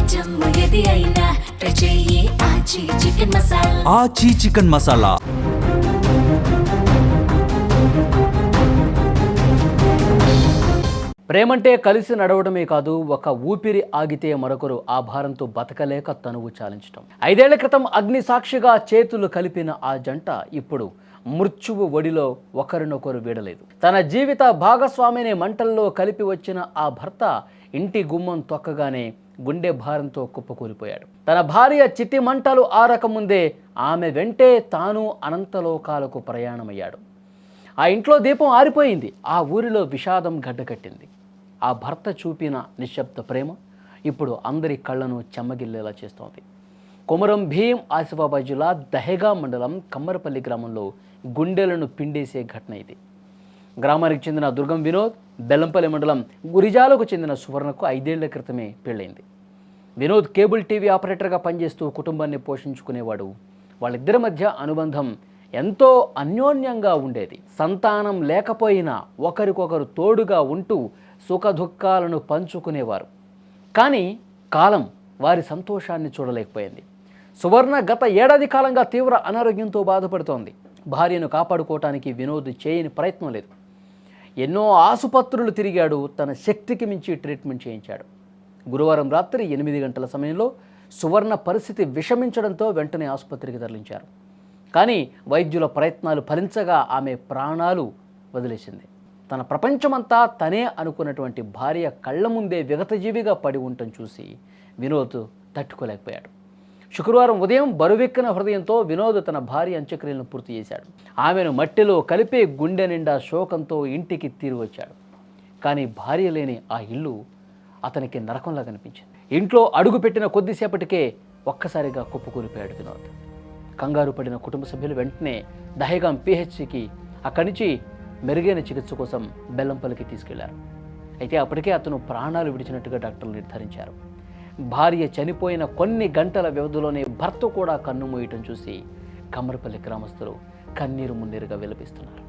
Item ఏది అయినా try చెయ్యి ఆచి చికెన్ మసాలా. ఆచి చికెన్ మసాలా. ప్రేమంటే కలిసి నడవడమే కాదు, ఒక ఊపిరి ఆగితే మరొకరు ఆ భారంతో బతకలేక తనువు చాలించటం. 5 ఏళ్ల క్రితం అగ్ని సాక్షిగా చేతులు కలిపిన ఆ జంట ఇప్పుడు మృత్యువు ఒడిలో ఒకరినొకరు వీడలేదు. తన జీవిత భాగస్వామిని మంటల్లో కలిపి వచ్చిన ఆ భర్త ఇంటి గుమ్మం తొక్కగానే గుండె భారంతో కుప్పకూలిపోయాడు. తన భార్య చితి మంటలు ఆరకముందే ఆమె వెంటే తాను అనంతలోకాలకు ప్రయాణమయ్యాడు. ఆ ఇంట్లో దీపం ఆరిపోయింది. ఆ ఊరిలో విషాదం గడ్డకట్టింది. ఆ భర్త చూపిన నిశ్శబ్ద ప్రేమ ఇప్పుడు అందరి కళ్ళను చెమ్మగిల్లేలా చేస్తోంది. కొమరం భీం ఆసిఫాబాద్ జిల్లా దహేగా మండలం కమ్మరపల్లి గ్రామంలో గుండెలను పిండేసే ఘటన ఇది. గ్రామానికి చెందిన దుర్గం వినోద్, బెల్లంపల్లి మండలం గురిజాలకు చెందిన సువర్ణకు 5 ఏళ్ల క్రితమే పెళ్ళైంది. వినోద్ కేబుల్ టీవీ ఆపరేటర్గా పనిచేస్తూ కుటుంబాన్ని పోషించుకునేవాడు. వాళ్ళిద్దరి మధ్య అనుబంధం ఎంతో అన్యోన్యంగా ఉండేది. సంతానం లేకపోయినా ఒకరికొకరు తోడుగా ఉంటూ సుఖదుఖాలను పంచుకునేవారు. కానీ కాలం వారి సంతోషాన్ని చూడలేకపోయింది. సువర్ణ గత ఏడాది కాలంగా తీవ్ర అనారోగ్యంతో బాధపడుతోంది. భార్యను కాపాడుకోవటానికి వినోద్ చేయని ప్రయత్నం లేదు. ఎన్నో ఆసుపత్రులు తిరిగాడు. తన శక్తికి మించి ట్రీట్మెంట్ చేయించాడు. గురువారం రాత్రి 8 గంటల సమయంలో సువర్ణ పరిస్థితి విషమించడంతో వెంటనే ఆసుపత్రికి తరలించారు. కానీ వైద్యుల ప్రయత్నాలు ఫలించగా ఆమె ప్రాణాలు వదిలేసింది. తన ప్రపంచమంతా తనే అనుకున్నటువంటి భార్య కళ్ళ ముందే విగతజీవిగా పడి ఉండటం చూసి వినోద్ తట్టుకోలేకపోయాడు. శుక్రవారం ఉదయం బరువెక్కిన హృదయంతో వినోద్ తన భార్య అంత్యక్రియలను పూర్తి చేశాడు. ఆమెను మట్టిలో కలిపే గుండె నిండా శోకంతో ఇంటికి తిరిగి వచ్చాడు. కానీ భార్య లేని ఆ ఇల్లు అతనికి నరకంలా కనిపించింది. ఇంట్లో అడుగు పెట్టిన కొద్దిసేపటికే ఒక్కసారిగా కుప్పకూలిపోయాడు వినోద్. కంగారు పడిన కుటుంబ సభ్యులు వెంటనే దహేగాం పిహెచ్సికి, అక్కడి నుంచి మెరుగైన చికిత్స కోసం బెల్లంపల్లికి తీసుకెళ్లారు. అయితే అప్పటికే అతను ప్రాణాలు విడిచినట్టుగా డాక్టర్లు నిర్ధారించారు. భార్య చనిపోయిన కొన్ని గంటల వ్యవధిలోనే భర్త కూడా కన్నుమూయటం చూసి కమ్మరపల్లి గ్రామస్తులు కన్నీరు మున్నీరుగా విలపిస్తున్నారు.